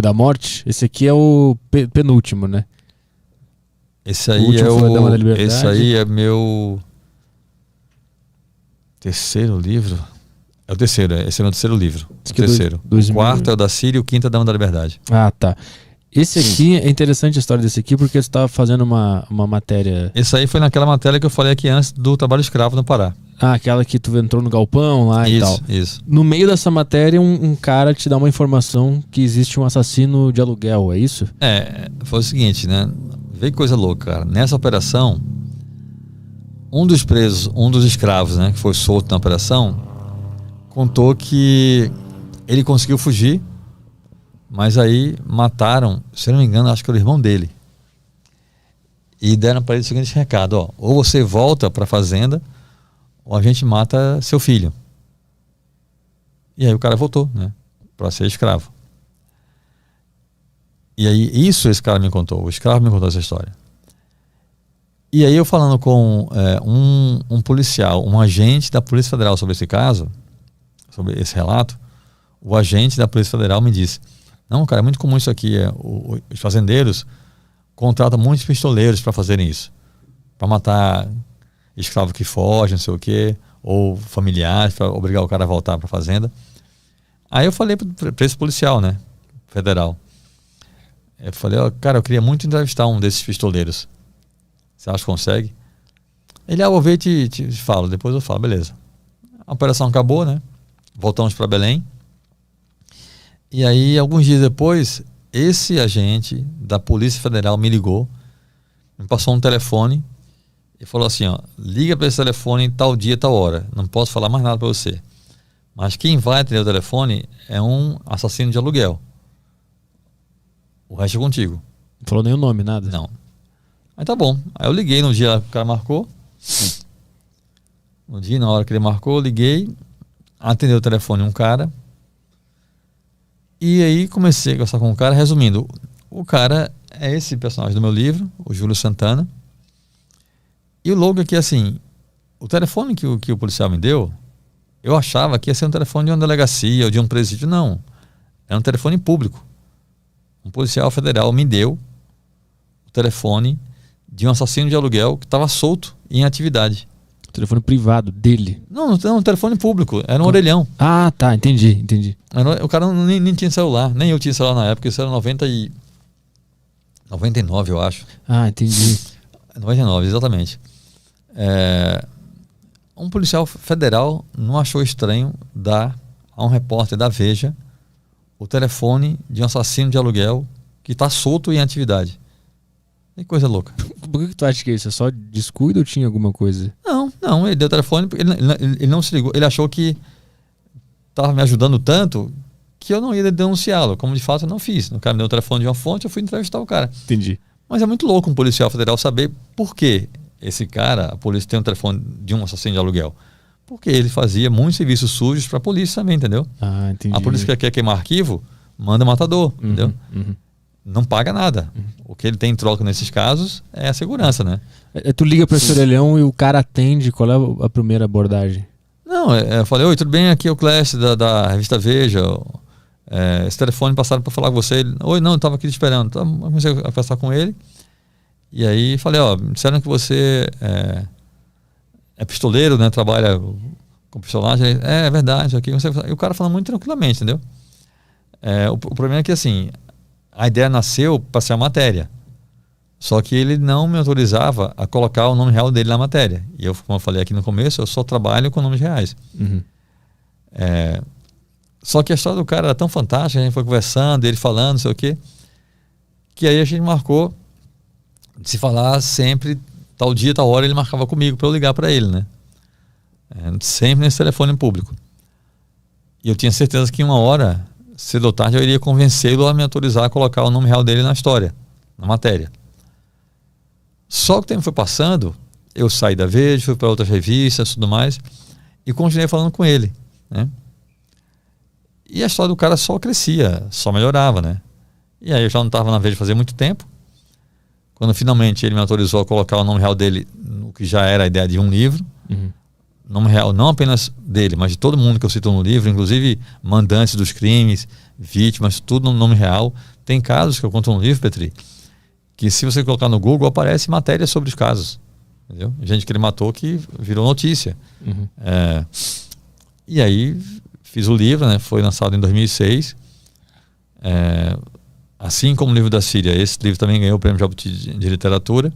da Morte. Esse aqui é o penúltimo, né? Esse aí esse aí é meu terceiro livro. É o terceiro, esse é o meu terceiro livro. O terceiro. O quarto é o da Síria e o quinto é Dama da Liberdade. Ah, tá. Esse aqui, é interessante a história desse aqui, porque você estava fazendo uma matéria... Esse aí foi naquela matéria que eu falei aqui antes do trabalho escravo no Pará. Ah, aquela que tu entrou no galpão lá e tal. Isso. No meio dessa matéria, um cara te dá uma informação que existe um assassino de aluguel, é isso? Foi o seguinte, né? Vê que coisa louca, cara. Nessa operação, um dos presos, um dos escravos, né, que foi solto na operação, contou que ele conseguiu fugir, mas aí mataram, se eu não me engano, acho que era o irmão dele. E deram para ele o seguinte recado, ó: ou você volta para a fazenda, ou a gente mata seu filho. E aí o cara voltou, né, para ser escravo. E aí esse cara me contou, o escravo me contou essa história. E aí eu falando com um policial, um agente da Polícia Federal sobre esse caso, sobre esse relato, o agente da Polícia Federal me disse: não, cara, é muito comum isso aqui, os fazendeiros contratam muitos pistoleiros para fazerem isso, para matar escravo que foge, não sei o quê, ou familiares, para obrigar o cara a voltar para a fazenda. Aí eu falei para esse policial, né, federal, eu falei: ó, cara, eu queria muito entrevistar um desses pistoleiros, você acha que consegue? Ele: vou ver e te falo, depois eu falo. Beleza. A operação acabou, né, voltamos para Belém. E aí, alguns dias depois, esse agente da Polícia Federal me ligou, me passou um telefone e falou assim: ó, liga para esse telefone tal dia, tal hora. Não posso falar mais nada para você, mas quem vai atender o telefone é um assassino de aluguel. O resto é contigo. Não falou nem o nome, nada? Não. Aí tá bom. Aí eu liguei no dia que o cara marcou. No dia, na hora que ele marcou, eu liguei, atendeu o telefone um cara. E aí comecei a conversar com o cara. Resumindo, o cara é esse personagem do meu livro, o Júlio Santana. E o logo aqui, assim, o telefone que o policial me deu, eu achava que ia ser um telefone de uma delegacia ou de um presídio. Não, é um telefone público. Um policial federal me deu o telefone de um assassino de aluguel que estava solto em atividade. Telefone privado dele? Não, um telefone público, era um orelhão. Ah, tá, entendi. O cara nem tinha celular, nem eu tinha celular na época, isso era 99, eu acho. Ah, entendi. 99, exatamente. Um policial federal não achou estranho dar a um repórter da Veja o telefone de um assassino de aluguel que está solto em atividade. Que coisa louca. Por que tu acha que é isso? É só descuido ou tinha alguma coisa? Não, ele deu o telefone, ele não se ligou, ele achou que estava me ajudando tanto que eu não ia denunciá-lo, como de fato eu não fiz. O cara me deu o telefone de uma fonte, eu fui entrevistar o cara. Entendi. Mas é muito louco um policial federal saber por que esse cara, a polícia tem um telefone de um assassino de aluguel. Porque ele fazia muitos serviços sujos para a polícia também, entendeu? Ah, entendi. A polícia que quer queimar arquivo, manda matador, entendeu? Não paga nada. O que ele tem em troca nesses casos é a segurança, né? Tu liga para esse orelhão e o cara atende. Qual é a primeira abordagem? Não, eu falei: oi, tudo bem? Aqui é o Clécio da revista Veja. Esse telefone passaram para falar com você. Ele: oi, não, eu estava aqui te esperando. Então, comecei a conversar com ele. E aí falei: ó, me disseram que você é pistoleiro, né? Trabalha com pistolagem. Ele: é verdade. Aqui. E o cara falando muito tranquilamente, entendeu? O problema é que, assim, a ideia nasceu para ser a matéria. Só que ele não me autorizava a colocar o nome real dele na matéria. E eu, como eu falei aqui no começo, eu só trabalho com nomes reais. Só que a história do cara era tão fantástica, a gente foi conversando, ele falando, não sei o quê, que aí a gente marcou de se falar sempre, tal dia, tal hora, ele marcava comigo para eu ligar para ele, né? Sempre nesse telefone público. E eu tinha certeza que uma hora, cedo ou tarde, eu iria convencê-lo a me autorizar a colocar o nome real dele na história, na matéria. Só que o tempo foi passando, eu saí da Veja, fui para outras revistas e tudo mais, e continuei falando com ele, né? E a história do cara só crescia, só melhorava, né? E aí eu já não estava na Veja fazia muito tempo. Quando finalmente ele me autorizou a colocar o nome real dele no que já era a ideia de um livro, nome real, não apenas dele, mas de todo mundo que eu cito no livro, inclusive mandantes dos crimes, vítimas, tudo no nome real. Tem casos que eu conto no livro, Petri, que se você colocar no Google, aparece matéria sobre os casos. Entendeu? Gente que ele matou que virou notícia. Uhum. E aí fiz o livro, né? Foi lançado em 2006. Assim como o livro da Síria, esse livro também ganhou o Prêmio Jabuti de Literatura.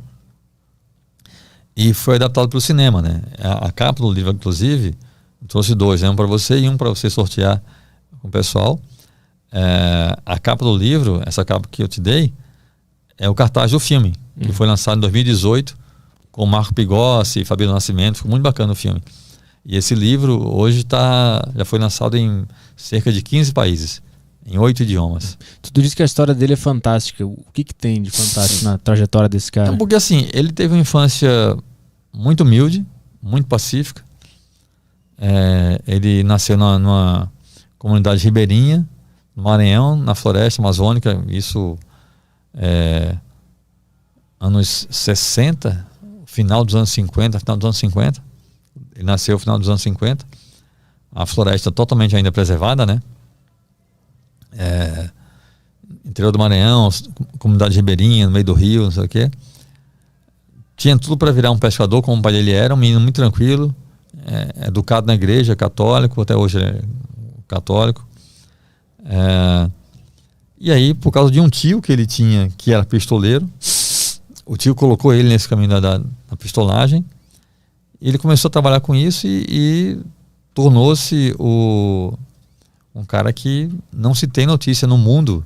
E foi adaptado para o cinema, né? A capa do livro, inclusive, eu trouxe dois, né? Um para você e um para você sortear com o pessoal. A capa do livro, essa capa que eu te dei, é o cartaz do filme, que foi lançado em 2018, com Marco Pigossi e Fabíola Nascimento. Ficou muito bacana o filme. E esse livro hoje já foi lançado em cerca de 15 países, em 8 idiomas. Tu disse que a história dele é fantástica. O que tem de fantástico na trajetória desse cara? Então, porque assim, ele teve uma infância muito humilde, muito pacífica. Ele nasceu numa comunidade ribeirinha, no Maranhão, na floresta amazônica, isso anos 60, final dos anos 50, final dos anos 50. Ele nasceu no final dos anos 50. A floresta totalmente ainda preservada, né? Interior do Maranhão, comunidade ribeirinha, no meio do rio, não sei o quê. Tinha tudo para virar um pescador, como o pai dele era, um menino muito tranquilo, educado na igreja, católico, até hoje é católico. E aí, por causa de um tio que ele tinha, que era pistoleiro, o tio colocou ele nesse caminho da pistolagem. Ele começou a trabalhar com isso e tornou-se um cara que não se tem notícia no mundo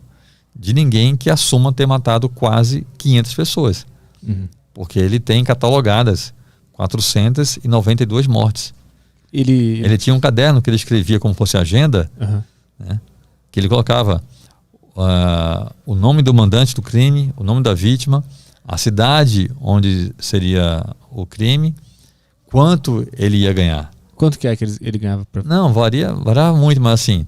de ninguém que assuma ter matado quase 500 pessoas. Uhum. Porque ele tem catalogadas 492 mortes. Ele tinha um caderno que ele escrevia como fosse agenda, né, que ele colocava o nome do mandante do crime, o nome da vítima, a cidade onde seria o crime, quanto ele ia ganhar. Quanto que é que ele ganhava? Não, variava muito, mas assim,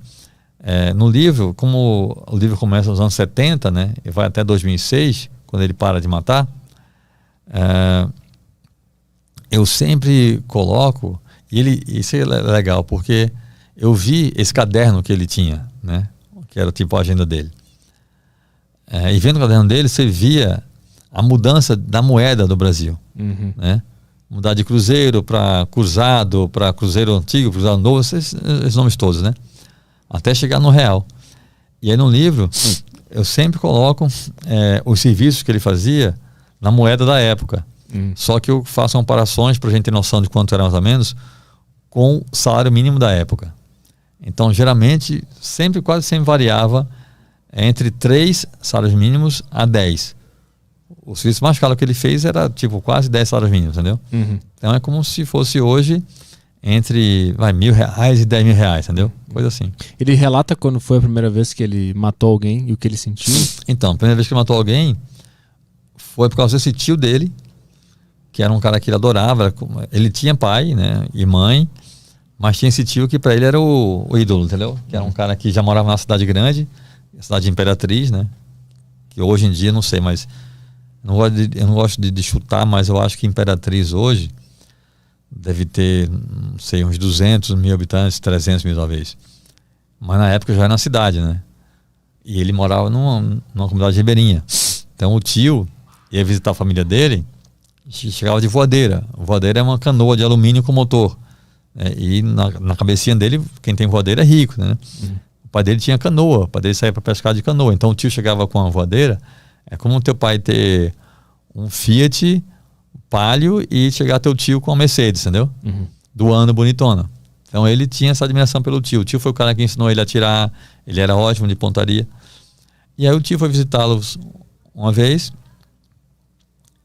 no livro, como o livro começa nos anos 70, né, e vai até 2006, quando ele para de matar, eu sempre coloco, isso é legal, porque eu vi esse caderno que ele tinha, né, que era tipo a agenda dele. E vendo o caderno dele, você via a mudança da moeda do Brasil, né? Mudar de cruzeiro para cruzado, para cruzeiro antigo, cruzado novo, esses nomes todos, né? Até chegar no real. E aí no livro, eu sempre coloco os serviços que ele fazia na moeda da época. Só que eu faço comparações para a gente ter noção de quanto era mais ou menos com o salário mínimo da época. Então, geralmente, quase sempre variava entre 3 salários mínimos a 10. O serviço mais caro que ele fez era tipo quase 10 salários mínimos, entendeu? Então é como se fosse hoje entre R$1.000 e R$10.000, entendeu? Coisa assim. Ele relata quando foi a primeira vez que ele matou alguém e o que ele sentiu? Então, a primeira vez que ele matou alguém foi por causa desse tio dele, que era um cara que ele adorava. Ele tinha pai, né, e mãe, mas tinha esse tio que para ele era o ídolo, entendeu? Que era um cara que já morava na cidade grande, cidade de Imperatriz, né? Que hoje em dia, não sei, mas eu não gosto de chutar, mas eu acho que Imperatriz hoje deve ter, não sei, uns 200 mil habitantes, 300 mil talvez. Mas na época já era na cidade, né? E ele morava numa comunidade ribeirinha. Então o tio ia visitar a família dele, chegava de voadeira. Voadeira é uma canoa de alumínio com motor. E na cabecinha dele, quem tem voadeira é rico, né? O pai dele tinha canoa, o pai dele saía para pescar de canoa. Então o tio chegava com uma voadeira. É como o teu pai ter um Fiat Palio e chegar teu tio com uma Mercedes, entendeu? Do ano bonitona. Então ele tinha essa admiração pelo tio. O tio foi o cara que ensinou ele a atirar, ele era ótimo de pontaria. E aí o tio foi visitá-los uma vez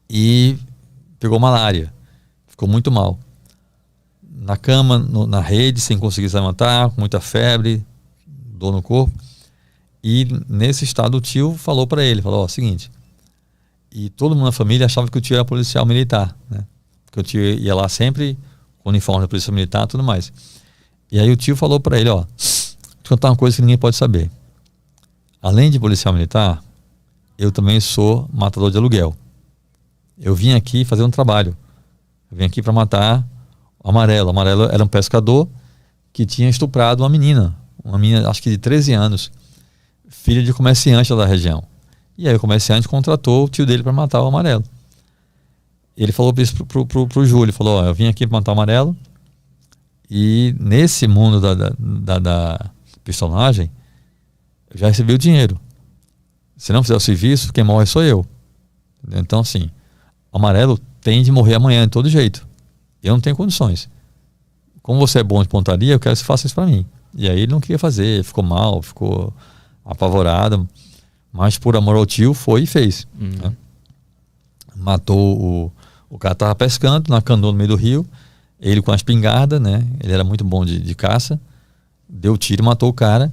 e pegou malária. Ficou muito mal. Na cama, na rede, sem conseguir se levantar, com muita febre, dor no corpo. E nesse estado o tio falou para ele, falou, seguinte, e todo mundo na família achava que o tio era policial militar, né? Porque o tio ia lá sempre com uniforme da polícia militar e tudo mais. E aí o tio falou para ele, vou te contar uma coisa que ninguém pode saber. Além de policial militar, eu também sou matador de aluguel. Eu vim aqui fazer um trabalho. Eu vim aqui para matar O Amarelo era um pescador que tinha estuprado uma menina, acho que de 13 anos, filha de comerciante da região. E aí o comerciante contratou o tio dele para matar o Amarelo. Ele falou isso pro Júlio, falou, ó, eu vim aqui para matar o Amarelo, e nesse mundo da pistolagem, eu já recebi o dinheiro. Se não fizer o serviço, quem morre sou eu. Então, assim, o Amarelo tem de morrer amanhã de todo jeito. Eu não tenho condições. Como você é bom de pontaria, eu quero que você faça isso para mim. E aí ele não queria fazer, ficou mal, ficou apavorado, mas por amor ao tio foi e fez. Né? Matou o cara, tava pescando na canoa no meio do rio, ele com a espingarda, né? Ele era muito bom de caça, deu tiro, matou o cara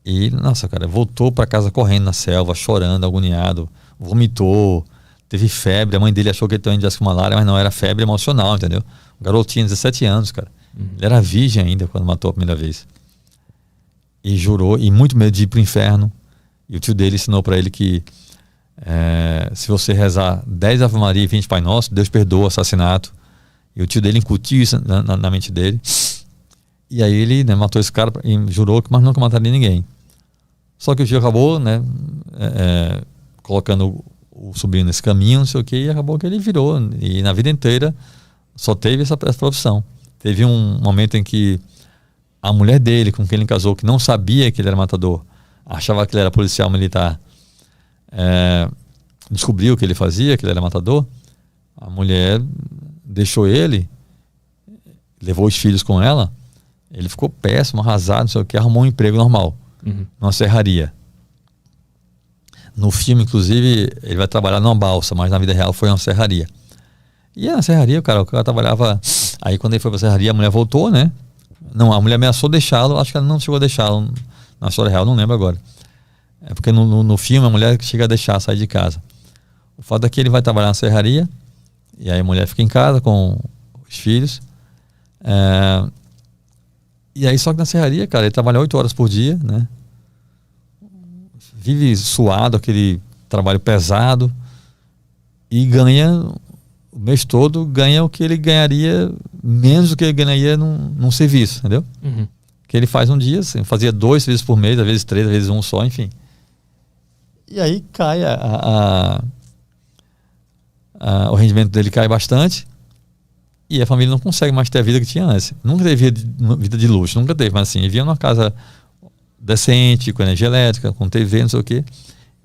e, nossa, cara, voltou para casa correndo na selva, chorando, agoniado, vomitou, teve febre, a mãe dele achou que ele tinha com malária, mas não, era febre emocional, entendeu? O garoto tinha 17 anos, cara. Ele era virgem ainda quando matou a primeira vez. E jurou, e muito medo de ir pro inferno. E o tio dele ensinou para ele que se você rezar 10 Ave Maria e 20 Pai Nosso, Deus perdoa o assassinato. E o tio dele incutiu isso na mente dele. E aí ele, né, matou esse cara e jurou que mais nunca mataria ninguém. Só que o tio acabou, né, colocando o sobrinho nesse caminho, não sei o que, e acabou que ele virou. E na vida inteira só teve essa profissão. Teve um momento em que a mulher dele, com quem ele casou, que não sabia que ele era matador, achava que ele era policial militar, descobriu que ele fazia, que ele era matador. A mulher deixou ele, levou os filhos com ela, ele ficou péssimo, arrasado, não sei o que, arrumou um emprego normal, numa serraria. No filme, inclusive, ele vai trabalhar numa balsa, mas na vida real foi uma serraria. E na serraria, o cara trabalhava. Aí quando ele foi pra serraria, a mulher voltou, né? Não, a mulher ameaçou deixá-lo, acho que ela não chegou a deixá-lo na história real, não lembro agora. É porque no filme a mulher chega a deixar sair de casa. O fato é que ele vai trabalhar na serraria, e aí a mulher fica em casa com os filhos. E aí só que na serraria, cara, ele trabalha 8 horas por dia, né? Vive suado, aquele trabalho pesado, e ganha o mês todo, ganha o que ele ganharia, menos do que ele ganharia num serviço, entendeu? Que ele faz um dia, assim, fazia 2 serviços por mês, às vezes 3, às vezes 1 só, enfim. E aí cai o rendimento dele cai bastante, e a família não consegue mais ter a vida que tinha antes. Nunca teve vida de luxo, nunca teve, mas assim, vivia numa casa decente, com energia elétrica, com TV, não sei o quê,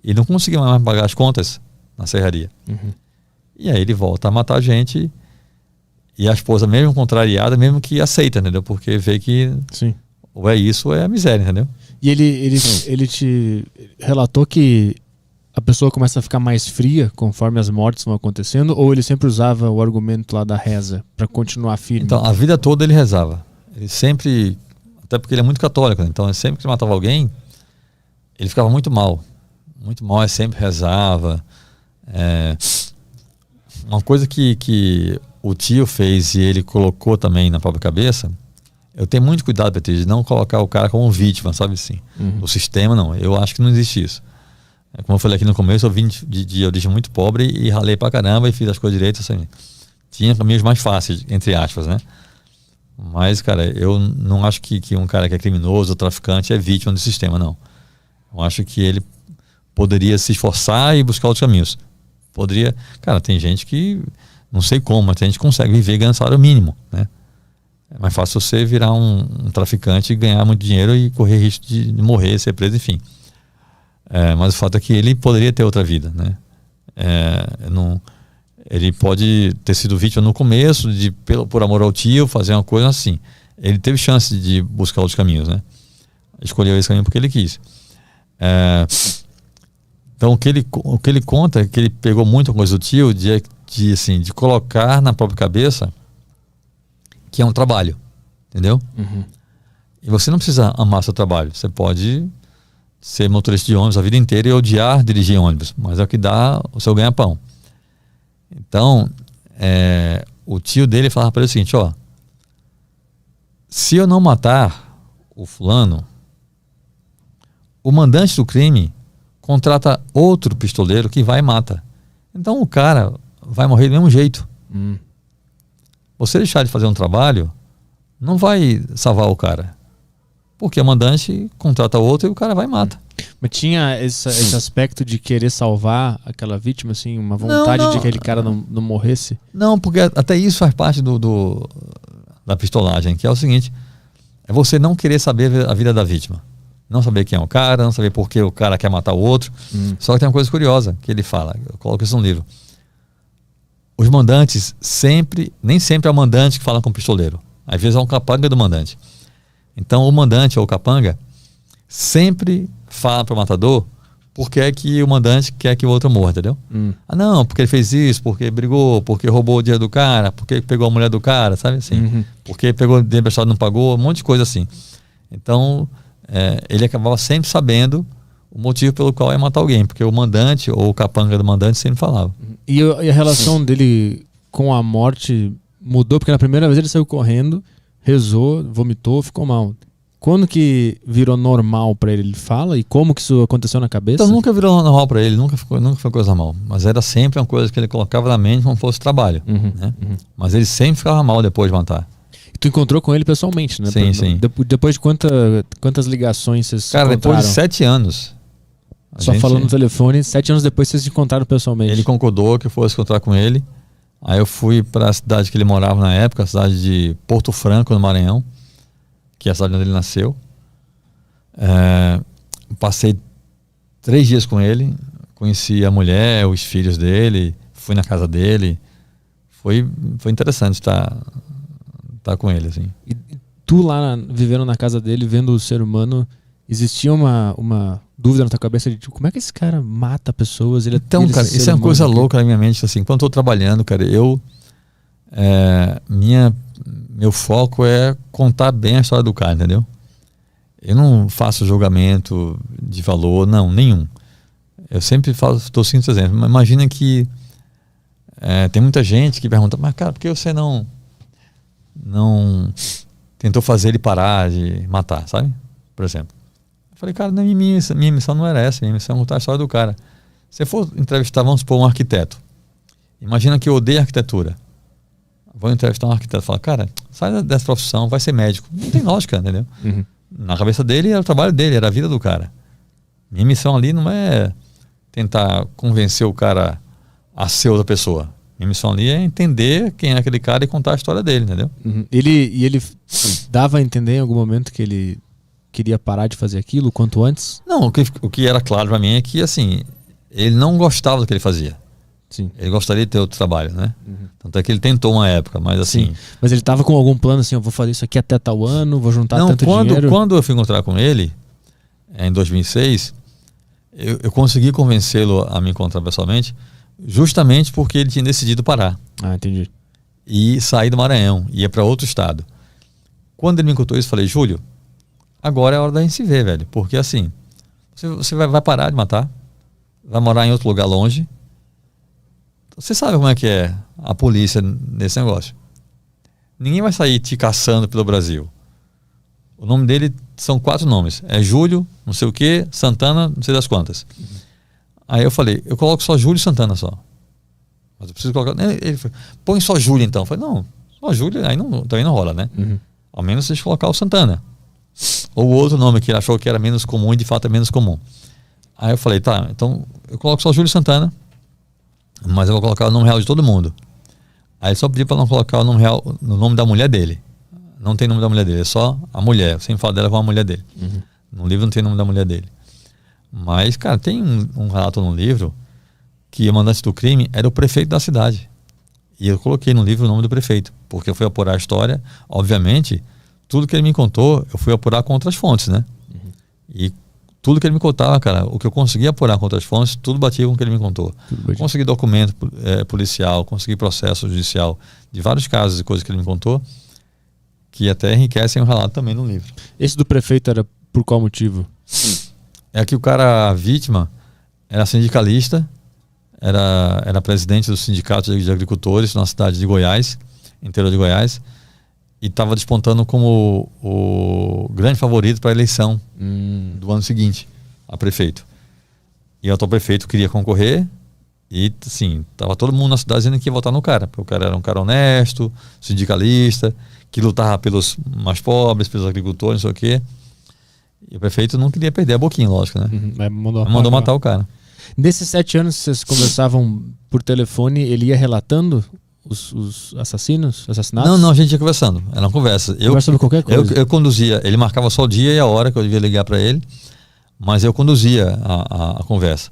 e não conseguia mais pagar as contas na serraria. E aí ele volta a matar gente, e a esposa, mesmo contrariada, mesmo que aceita, entendeu? Porque vê que Sim. ou é isso ou é a miséria, entendeu? E ele te relatou que a pessoa começa a ficar mais fria conforme as mortes vão acontecendo, ou ele sempre usava o argumento lá da reza para continuar firme? Então, a vida toda ele rezava. Ele sempre, até porque ele é muito católico, né? Então sempre que matava alguém, ele ficava muito mal. Muito mal, ele sempre rezava. Uma coisa que o tio fez e ele colocou também na própria cabeça, eu tenho muito cuidado, Petri, de não colocar o cara como vítima, sabe assim? O sistema, não. Eu acho que não existe isso. Como eu falei aqui no começo, eu vim de origem muito pobre e ralei pra caramba e fiz as coisas direitas, assim. Tinha caminhos mais fáceis, entre aspas, né? Mas, cara, eu não acho que um cara que é criminoso ou traficante é vítima do sistema, não. Eu acho que ele poderia se esforçar e buscar outros caminhos. Poderia... Cara, tem gente que... Não sei como, mas tem gente que consegue viver ganhando salário mínimo, né? É mais fácil você virar um traficante e ganhar muito dinheiro e correr risco de morrer, ser preso, enfim. Mas o fato é que ele poderia ter outra vida, né? Ele pode ter sido vítima no começo, por amor ao tio, fazer uma coisa assim. Ele teve chance de buscar outros caminhos, né? Escolheu esse caminho porque ele quis. Então o que ele conta é que ele pegou muita coisa do tio de colocar na própria cabeça que é um trabalho, entendeu? E você não precisa amar seu trabalho. Você pode ser motorista de ônibus a vida inteira e odiar dirigir ônibus, mas é o que dá o seu ganha-pão. Então, o tio dele falava para ele o seguinte, ó, se eu não matar o fulano, o mandante do crime contrata outro pistoleiro que vai e mata. Então o cara vai morrer do mesmo jeito. você deixar de fazer um trabalho não vai salvar o cara. Porque o mandante contrata outro e o cara vai e mata. Mas tinha esse aspecto de querer salvar aquela vítima, assim, uma vontade de que aquele cara não morresse? Não, porque até isso faz parte da pistolagem, que é o seguinte, é você não querer saber a vida da vítima. Não saber quem é o cara, não saber por que o cara quer matar o outro. Só que tem uma coisa curiosa que ele fala, eu coloco isso no livro. Os mandantes nem sempre é o mandante que fala com o pistoleiro. Às vezes é um capanga do mandante. Então o mandante ou o capanga sempre fala para o matador por que é que o mandante quer que o outro morra, entendeu? Ah, não, porque ele fez isso, porque brigou, porque roubou o dinheiro do cara, porque pegou a mulher do cara, sabe assim? Porque pegou o dinheiro emprestado e não pagou, um monte de coisa assim. Então ele acabava sempre sabendo o motivo pelo qual ia matar alguém, porque o mandante ou o capanga do mandante sempre falava. E a relação dele com a morte mudou, porque na primeira vez ele saiu correndo, rezou, vomitou, ficou mal. Quando que virou normal pra ele? Ele fala? E como que isso aconteceu na cabeça? Então nunca virou normal pra ele, nunca foi coisa normal. Mas era sempre uma coisa que ele colocava na mente como fosse trabalho. Né? Mas ele sempre ficava mal depois de matar. E tu encontrou com ele pessoalmente, né? Sim. Depois de quantas ligações vocês se encontraram? Depois de 7 anos. Falando no telefone, 7 anos depois vocês se encontraram pessoalmente. Ele concordou que eu fosse encontrar com ele. Aí eu fui para a cidade que ele morava na época, a cidade de Porto Franco, no Maranhão, que é a cidade onde ele nasceu. Passei 3 dias com ele, conheci a mulher, os filhos dele, fui na casa dele. Foi interessante estar com ele, assim. E tu lá vivendo na casa dele, vendo o ser humano, existia uma dúvida na tua cabeça de tipo, como é que esse cara mata pessoas? Então, cara, isso é uma coisa louca na minha mente, assim, quando eu tô trabalhando, cara, meu foco é contar bem a história do cara, entendeu? Eu não faço julgamento de valor, não, nenhum. Eu sempre estou seguindo esse exemplo. Imagina que tem muita gente que pergunta, mas cara, por que você não tentou fazer ele parar de matar, sabe? Por exemplo. Eu falei, cara, minha missão não era essa, minha missão é contar a história do cara. Se eu for entrevistar, vamos supor, um arquiteto. Imagina que eu odeio arquitetura. Vou entrevistar um arquiteto e falar, cara, sai dessa profissão, vai ser médico. Não tem lógica, entendeu? Na cabeça dele era o trabalho dele, era a vida do cara. Minha missão ali não é tentar convencer o cara a ser outra pessoa. Minha missão ali é entender quem é aquele cara e contar a história dele, entendeu? Ele dava a entender em algum momento que ele queria parar de fazer aquilo o quanto antes? Não, o que era claro pra mim é que, assim, ele não gostava do que ele fazia. Sim. Ele gostaria de ter outro trabalho, né? Tanto é que ele tentou uma época, mas assim... Sim. Mas ele tava com algum plano assim, eu vou fazer isso aqui até tal ano, vou juntar tanto dinheiro? Quando eu fui encontrar com ele, em 2006, eu consegui convencê-lo a me encontrar pessoalmente, justamente porque ele tinha decidido parar. Ah, entendi. E sair do Maranhão, ia para outro estado. Quando ele me encontrou isso, eu falei, Júlio, agora é a hora da gente se ver, velho. Porque assim, você vai parar de matar, vai morar em outro lugar longe. Você sabe como é que é a polícia nesse negócio. Ninguém vai sair te caçando pelo Brasil. O nome dele são 4 nomes. É Júlio, não sei o que, Santana, não sei das quantas. Aí eu falei, eu coloco só Júlio e Santana só. Mas eu preciso colocar... Ele falou, põe só Júlio então. Eu falei, não, só Júlio aí também não rola, né? Ao menos deixa eu colocar o Santana. Ou outro nome que ele achou que era menos comum e de fato é menos comum. Aí eu falei, tá, então eu coloco só Júlio Santana, mas eu vou colocar o nome real de todo mundo. Aí ele só pediu para não colocar o nome real no nome da mulher dele. Não tem nome da mulher dele, é só a mulher. Eu sempre falo dela com a mulher dele. No livro não tem nome da mulher dele. Mas, cara, tem um relato no livro que o mandante do crime era o prefeito da cidade. E eu coloquei no livro o nome do prefeito, porque eu fui apurar a história. Obviamente, tudo que ele me contou, eu fui apurar com outras fontes, né? E tudo que ele me contava, cara, o que eu consegui apurar com outras fontes, tudo batia com o que ele me contou. Consegui documento policial, consegui processo judicial de vários casos e coisas que ele me contou, que até enriquecem o relato também no livro. Esse do prefeito era por qual motivo? É que o cara, a vítima, era sindicalista, era presidente do sindicato de agricultores na cidade de Goiás, interior de Goiás, e estava despontando como o grande favorito para a eleição do ano seguinte a prefeito. E o atual prefeito queria concorrer E, assim, tava todo mundo na cidade dizendo que ia votar no cara, porque o cara era um cara honesto, sindicalista, que lutava pelos mais pobres, pelos agricultores, não sei o quê. E o prefeito não queria perder a boquinha, lógico, né? Mas Mandou matar o cara. Nesses 7 anos que vocês conversavam por telefone, ele ia relatando os assassinatos? Não, a gente ia conversando. Era uma conversa. Conversa sobre qualquer coisa. Eu conduzia, ele marcava só o dia e a hora que eu devia ligar para ele, mas eu conduzia a conversa.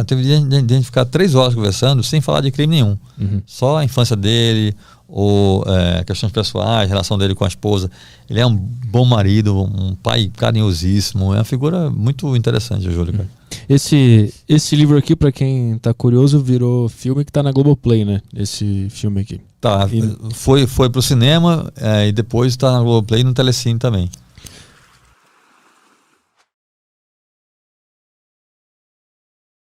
Teve dia de a gente ficar 3 horas conversando sem falar de crime nenhum. Só a infância dele, ou questões pessoais, relação dele com a esposa. Ele é um bom marido, um pai carinhosíssimo. É uma figura muito interessante, Júlio. Cara. Esse livro aqui, para quem tá curioso, virou filme que tá na Globoplay, né? Esse filme aqui. Tá, foi pro cinema e depois tá na Globoplay e no Telecine também.